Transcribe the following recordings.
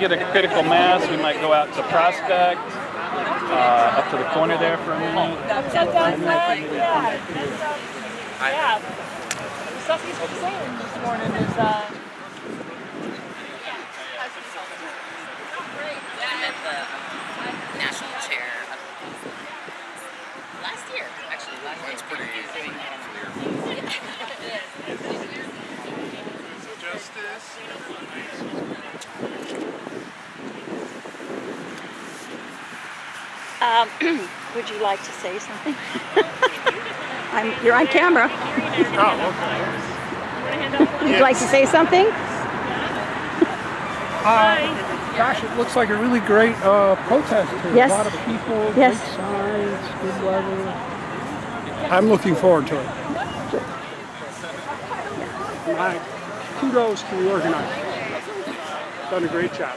get a critical mass, we might go out to Prospect, up to the corner there for a minute. That sounds right. Yeah. Yeah. The stuff he's saying this morning is national chair last year, actually. That's pretty clear. Justice. Would you like to say something? You're on camera. Oh, okay. Would you like to say something? Gosh, it looks like a really great protest here. Yes. A lot of people, Yes. great signs, good weather. I'm looking forward to it. My kudos to the organizers. Done a great job.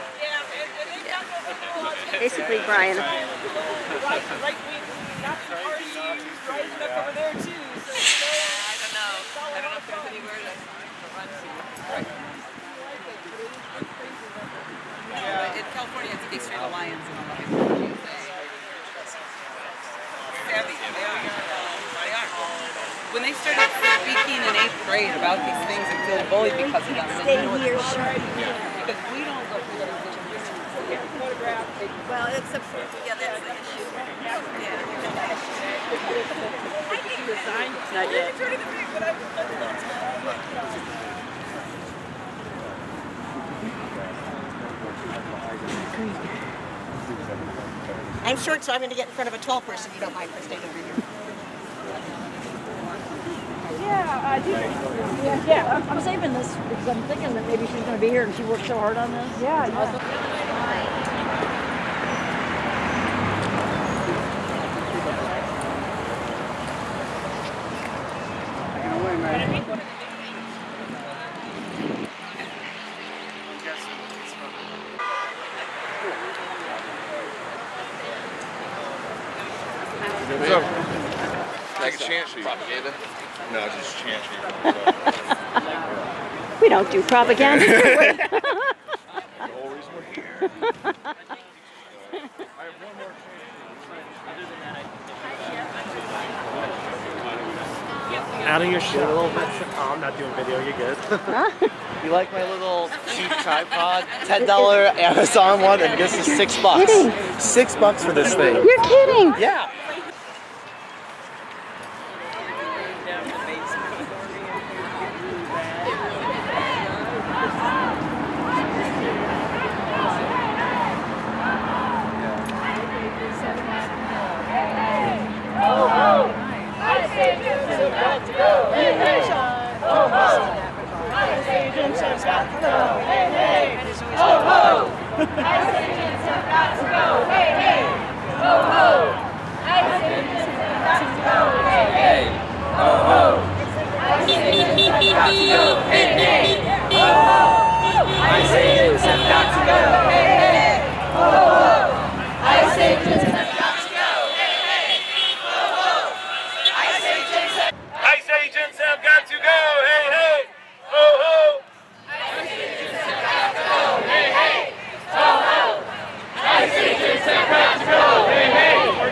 Basically, Brian. In California, it's a big straight alliance and all that. They are. When they started speaking in 8th grade about these things and feeling bullied because of them, Stay here, sure. because we don't go through that. Well, it's a yeah, that's the issue. Not yet. I'm short, so I'm going to get in front of a tall person. You don't mind, Christine, over here. yeah. I'm saving this because I'm thinking that maybe she's going to be here and she worked so hard on this. Yeah. So, take a chance sheet. Propaganda? No, just a chance sheet. We don't do propaganda. The whole reason we're here. I have one more chance. Out of your shit a little bit. Oh, I'm not doing video. You're good. Huh? You like my little cheap tripod? $10 Amazon one, and this is $6. Kidding. $6 for this thing. You're kidding. Yeah. ICE agents have got to go, hey, hey, ho, ho. ICE agents have got to go, hey, hey, ho, ho. ICE agents have got to go, hey, hey, ho, ho. ICE agents have got to go, hey, hey, ho, ho. ICE agents have got to go, hey, hey, ho, ho. ICE agents have got to go, hey, hey, ho, ho. ICE agents have got to go.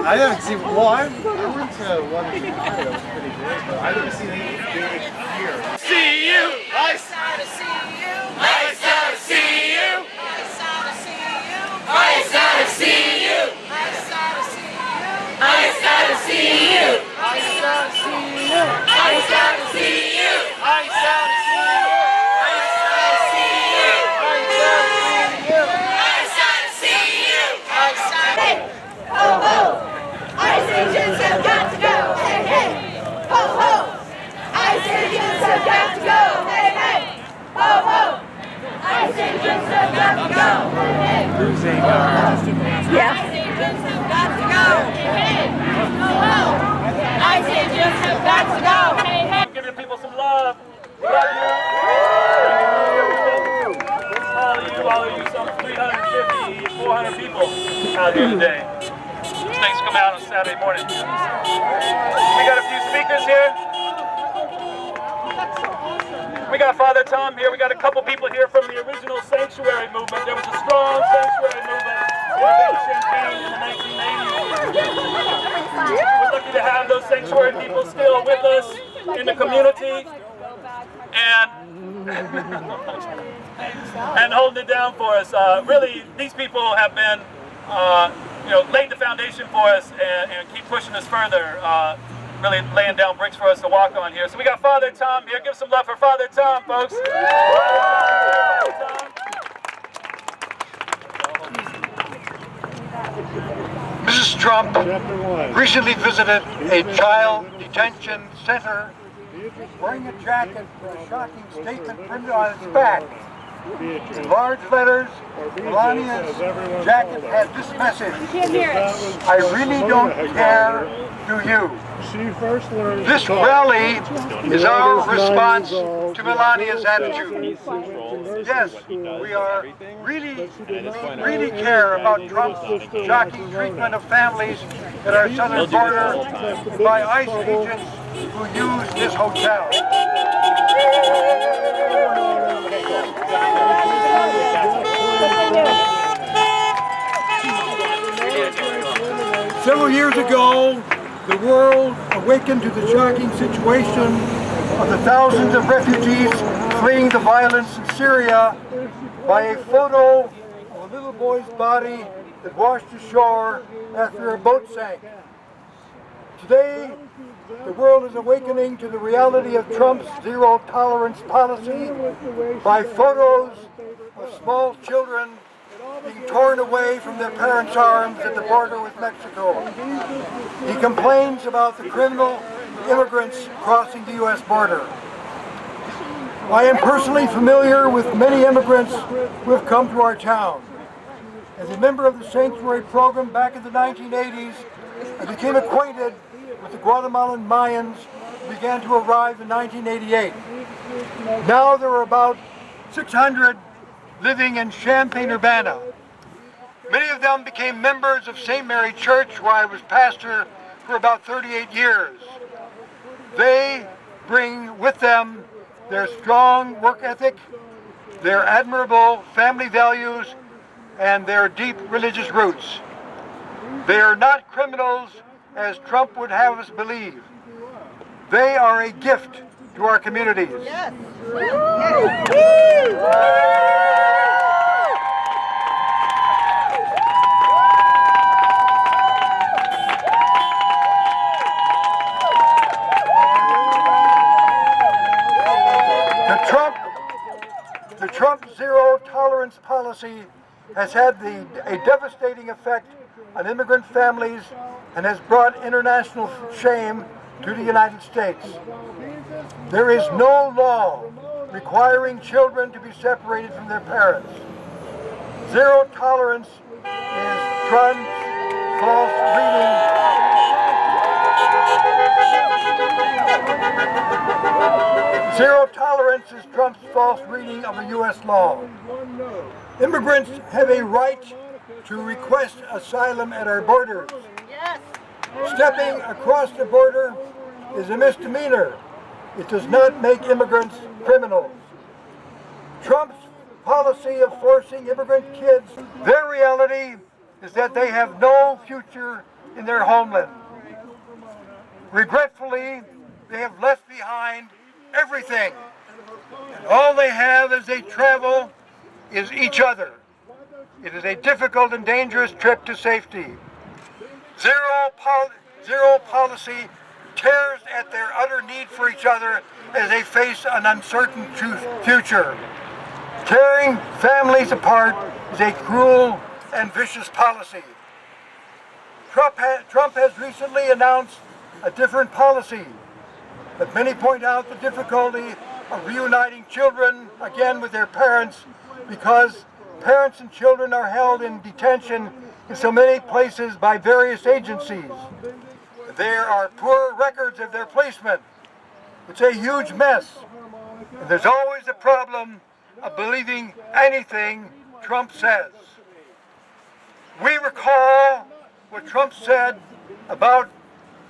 I haven't seen. Well, I went to one in Chicago. That was pretty big, but I didn't see anything big here. See you! Nice to see you. Nice to see you! Nice to see you. Nice to see you! Nice to see you. Nice to see you! Nice to see you. Nice to see you! Nice to see you! Nice to see you! Nice to see you! Hey, Ho, ho! ICE agents have got to go! Hey, hey! Ho, ho! ICE agents have got to go! Hey, hey! Ho, ho! ICE agents have got to go! Hey, hey! Losing Yeah. ICE agents have got to go! Hey, hey! Ho, ho! ICE agents have got to go! Hey, hey! Giving people some love. Love you. out here today. Thanks for coming out on Saturday morning. We got a few speakers here. We got Father Tom here. We got a couple people here from the original sanctuary movement. There was a strong sanctuary movement in Champaign in the 1980s. We're lucky to have those sanctuary people still with us in the community and holding it down for us. Really, these people have been, laid the foundation for us and keep pushing us further. Really laying down bricks for us to walk on here. So we got Father Tom here. Give some love for Father Tom, folks. Mrs. Trump recently visited a child detention center wearing a jacket with a shocking statement printed on its back. In large letters, Melania's jacket had this message: I really don't care, do you? This rally is our response to Melania's attitude. Yes, we are really care about Trump's shocking treatment of families at our southern border by ICE agents who use this hotel. Several years ago, the world awakened to the shocking situation Of the thousands of refugees fleeing the violence in Syria by a photo of a little boy's body that washed ashore after a boat sank. Today, the world is awakening to the reality of Trump's zero-tolerance policy by photos of small children being torn away from their parents' arms at the border with Mexico. He complains about the criminal immigrants crossing the U.S. border. I am personally familiar with many immigrants who have come to our town. As a member of the Sanctuary program back in the 1980s, I became acquainted with the Guatemalan Mayans who began to arrive in 1988. Now there are about 600 living in Champaign, Urbana. Many of them became members of St. Mary Church, where I was pastor for about 38 years. They bring with them their strong work ethic, their admirable family values, and their deep religious roots. They are not criminals as Trump would have us believe. They are a gift to our communities. Yes. The Trump zero-tolerance policy has had a devastating effect on immigrant families and has brought international shame to the United States. There is no law requiring children to be separated from their parents. Zero tolerance is Trump's false reading. Zero tolerance is Trump's false reading of a U.S. law. Immigrants have a right to request asylum at our borders. Stepping across the border is a misdemeanor. It does not make immigrants criminals. Trump's policy of forcing immigrant kids, their reality is that they have no future in their homeland. Regretfully, they have left behind everything. And all they have as they travel is each other. It is a difficult and dangerous trip to safety. Zero policy tears at their utter need for each other as they face an uncertain future. Tearing families apart is a cruel and vicious policy. Trump has recently announced a different policy, but many point out the difficulty of reuniting children again with their parents because parents and children are held in detention in so many places by various agencies. There are poor records of their placement. It's a huge mess. And there's always a problem of believing anything Trump says. We recall what Trump said about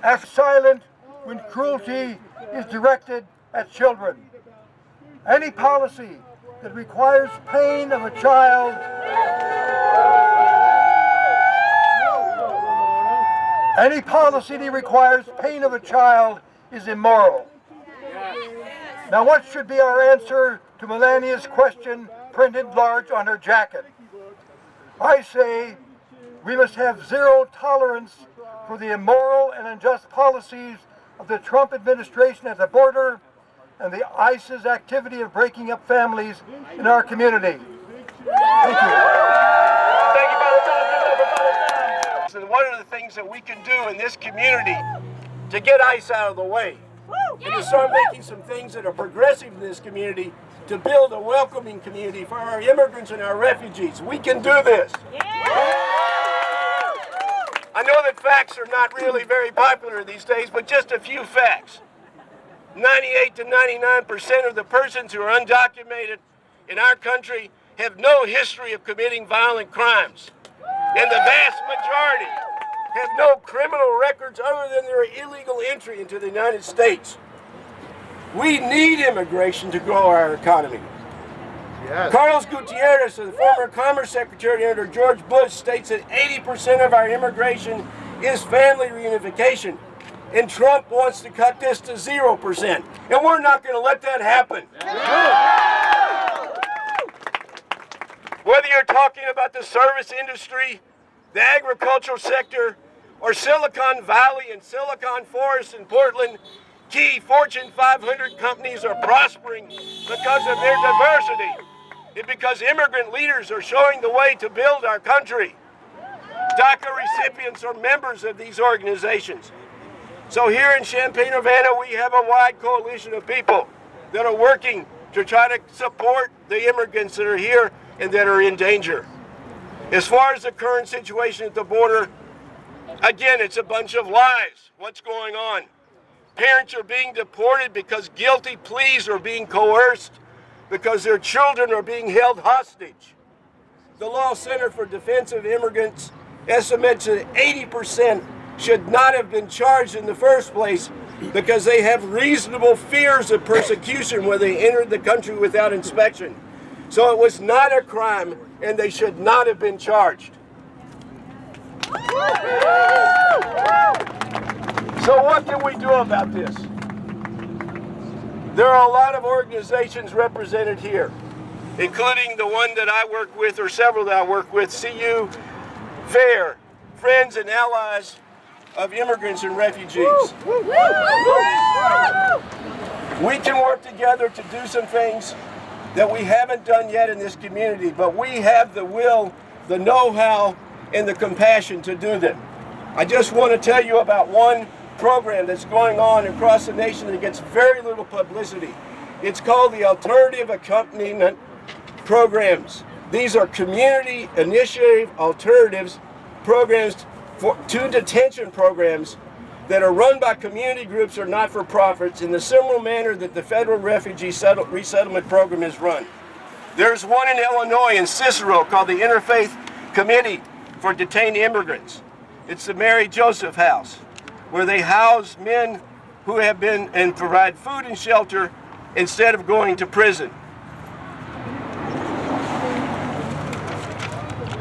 after silent when cruelty is directed at children. Any policy that requires pain of a child is immoral. Now what should be our answer to Melania's question printed large on her jacket? I say we must have zero tolerance for the immoral and unjust policies of the Trump administration at the border and the ICE's activity of breaking up families in our community. Thank you. Thank you, Brother Tom. And one of the things that we can do in this community to get ICE out of the way and to start making some things that are progressive in this community to build a welcoming community for our immigrants and our refugees. We can do this. I know that facts are not really very popular these days, but just a few facts. 98 to 99% of the persons who are undocumented in our country have no history of committing violent crimes. And the vast majority have no criminal records other than their illegal entry into the United States. We need immigration to grow our economy. Yes. Carlos Gutierrez, the former Commerce Secretary under George Bush, states that 80% of our immigration is family reunification. And Trump wants to cut this to 0%. And we're not going to let that happen. Whether you're talking about the service industry, the agricultural sector, or Silicon Valley and Silicon Forest in Portland, key Fortune 500 companies are prospering because of their diversity and because immigrant leaders are showing the way to build our country. DACA recipients are members of these organizations. So here in Champaign-Urbana, we have a wide coalition of people that are working to try to support the immigrants that are here and that are in danger. As far as the current situation at the border, again, it's a bunch of lies. What's going on? Parents are being deported because guilty pleas are being coerced, because their children are being held hostage. The Law Center for Defense of Immigrants estimates that 80% should not have been charged in the first place because they have reasonable fears of persecution when they entered the country without inspection. So it was not a crime and they should not have been charged. So what can we do about this? There are a lot of organizations represented here, including the one that I work with, or several that I work with, CU, FAIR, Friends and Allies of Immigrants and Refugees. We can work together to do some things that we haven't done yet in this community, but we have the will, the know-how, and the compassion to do them. I just want to tell you about one program that's going on across the nation that gets very little publicity. It's called the Alternative Accompaniment Programs. These are community initiative alternatives programs to detention programs that are run by community groups or not-for-profits in the similar manner that the federal refugee resettlement program is run. There's one in Illinois in Cicero called the Interfaith Committee for Detained Immigrants. It's the Mary Joseph House, where they house men who have been and provide food and shelter instead of going to prison.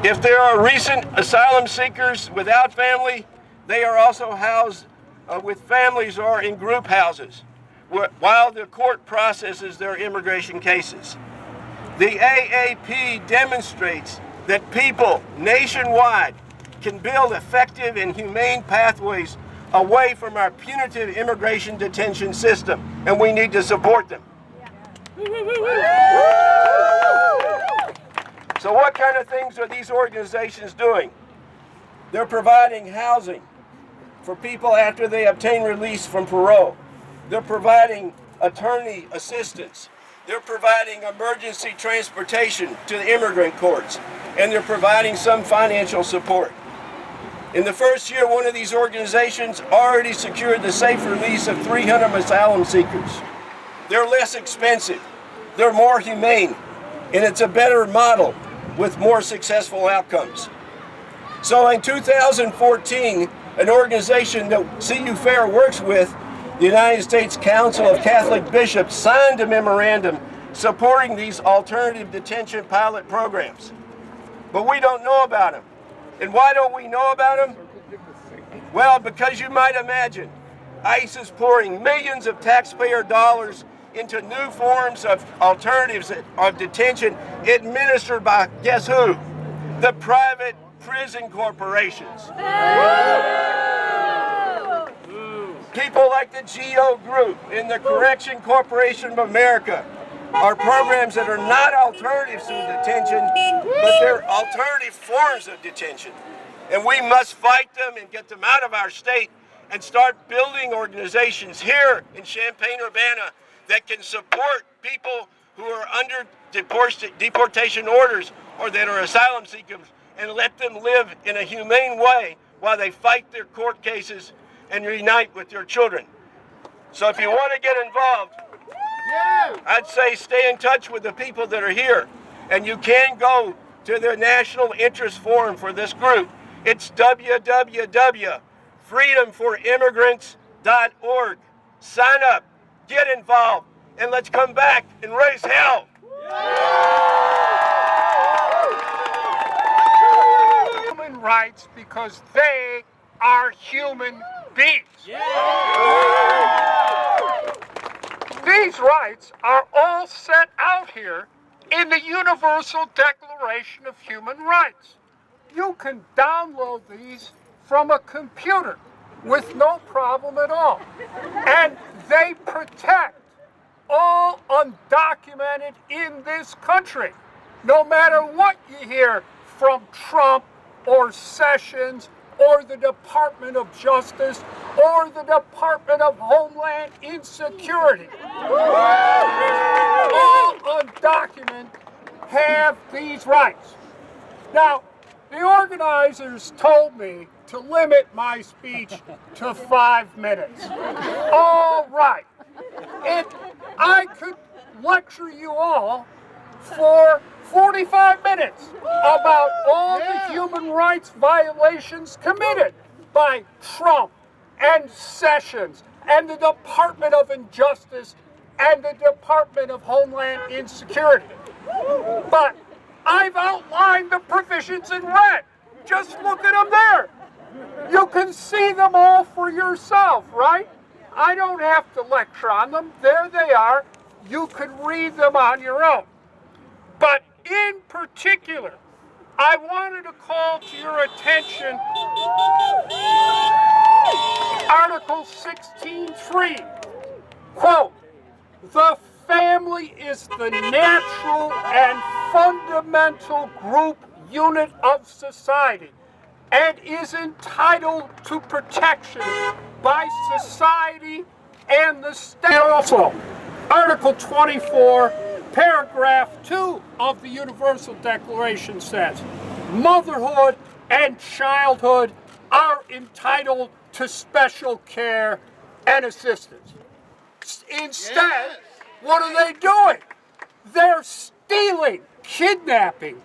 If there are recent asylum seekers without family, they are also housed with families or in group houses while the court processes their immigration cases. The AAP demonstrates that people nationwide can build effective and humane pathways away from our punitive immigration detention system, and we need to support them. So what kind of things are these organizations doing? They're providing housing for people after they obtain release from parole. They're providing attorney assistance. They're providing emergency transportation to the immigrant courts, and they're providing some financial support. In the first year, one of these organizations already secured the safe release of 300 asylum seekers. They're less expensive, they're more humane, and it's a better model with more successful outcomes. So in 2014, an organization that CU Fair works with, the United States Council of Catholic Bishops, signed a memorandum supporting these alternative detention pilot programs. But we don't know about them. And why don't we know about them? Well, because you might imagine, ICE is pouring millions of taxpayer dollars into new forms of alternatives of detention administered by, guess who? The private prison corporations. People like the GO Group and the Correction Corporation of America are programs that are not alternatives to detention, but they're alternative forms of detention. And we must fight them and get them out of our state and start building organizations here in Champaign-Urbana that can support people who are under deportation orders or that are asylum seekers and let them live in a humane way while they fight their court cases and reunite with their children. So if you want to get involved, I'd say stay in touch with the people that are here. And you can go to the National Interest Forum for this group. It's www.freedomforimmigrants.org. Sign up, get involved, and let's come back and raise hell. Human rights because they are human beings. These rights are all set out here in the Universal Declaration of Human Rights. You can download these from a computer with no problem at all. And they protect all undocumented in this country. No matter what you hear from Trump or Sessions or the Department of Justice or the Department of Homeland Insecurity. All undocumented have these rights. Now, the organizers told me to limit my speech to 5 minutes. All right. And I could lecture you all for 45 minutes about all the human rights violations committed by Trump and Sessions and the Department of Injustice and the Department of Homeland Insecurity. But I've outlined the provisions in red. Just look at them there. You can see them all for yourself, right? I don't have to lecture on them. There they are. You can read them on your own. But in particular, I wanted to call to your attention Article 16.3. Quote, "The family is the natural and fundamental group unit of society and is entitled to protection by society and the state." Also, Article 24, Paragraph 2 of the Universal Declaration says, "Motherhood and childhood are entitled to special care and assistance." Instead, what are they doing? They're stealing, kidnapping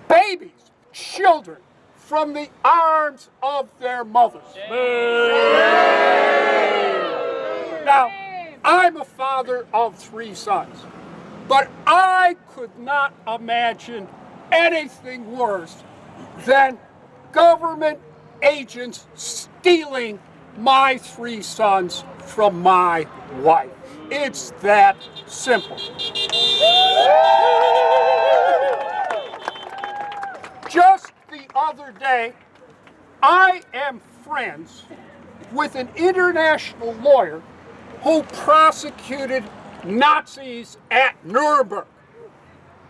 babies, children, from the arms of their mothers. Now, I'm a father of 3 sons, but I could not imagine anything worse than government agents stealing my 3 sons from my wife. It's that simple. Just the other day, I am friends with an international lawyer who prosecuted Nazis at Nuremberg.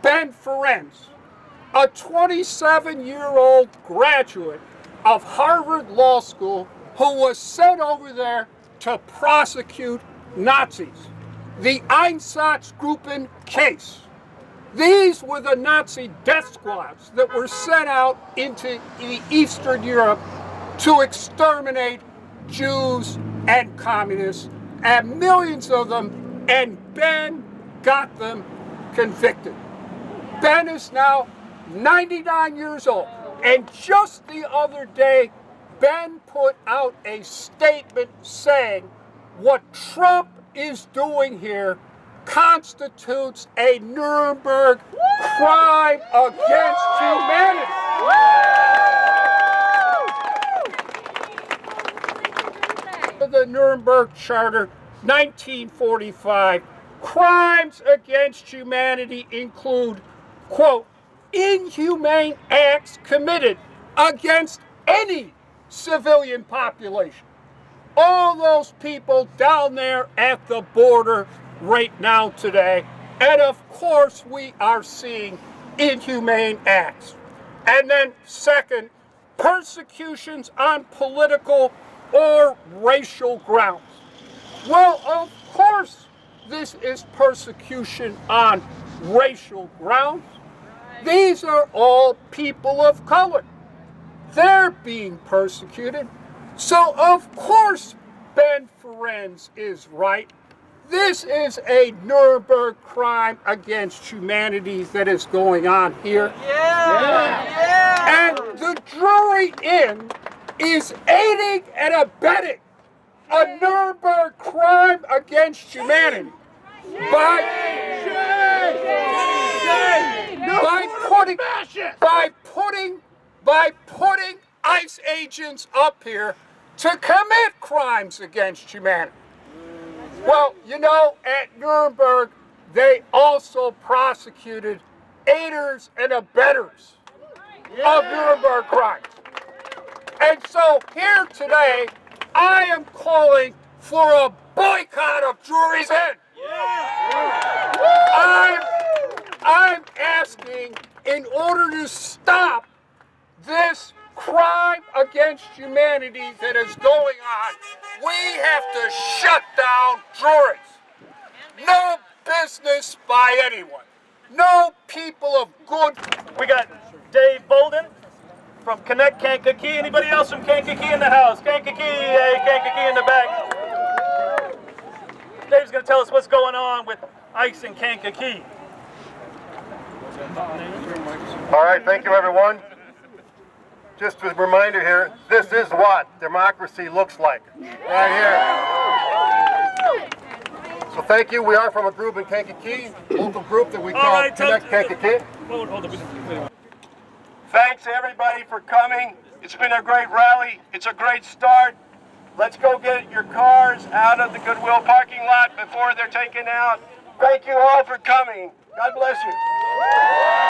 Ben Ferencz, a 27-year-old graduate of Harvard Law School who was sent over there to prosecute Nazis. The Einsatzgruppen case. These were the Nazi death squads that were sent out into Eastern Europe to exterminate Jews and communists, and millions of them, and Ben got them convicted. Ben is now 99 years old, And just the other day, Ben put out a statement saying what Trump is doing here constitutes a Nuremberg crime against humanity. The Nuremberg Charter, 1945, crimes against humanity include, quote, inhumane acts committed against any civilian population. All those people down there at the border right now today, and of course we are seeing inhumane acts. And then second, persecutions on political or racial grounds. Well, of course this is persecution on racial grounds. These are all people of color. They're being persecuted. So of course Ben Ferenz is right. This is a Nuremberg crime against humanity that is going on here. And the jury in is aiding and abetting a Nuremberg crime against humanity by putting ICE agents up here to commit crimes against humanity. Well, you know, at Nuremberg, they also prosecuted aiders and abettors of Nuremberg crimes. And so here today, I am calling for a boycott of juries in. I'm asking, in order to stop this crime against humanity that is going on, we have to shut down juries. No business by anyone. No people of good. We got Dave Bolden from Connect Kankakee. Anybody else from Kankakee in the house? Kankakee, hey, Kankakee in the back. Dave's going to tell us what's going on with ICE in Kankakee. All right, thank you, everyone. Just a reminder here, this is what democracy looks like, right here. So thank you. We are from a group in Kankakee, local group that we call Connect Kankakee. Thanks everybody for coming. It's been a great rally. It's a great start. Let's go get your cars out of the Goodwill parking lot before they're taken out. Thank you all for coming. God bless you.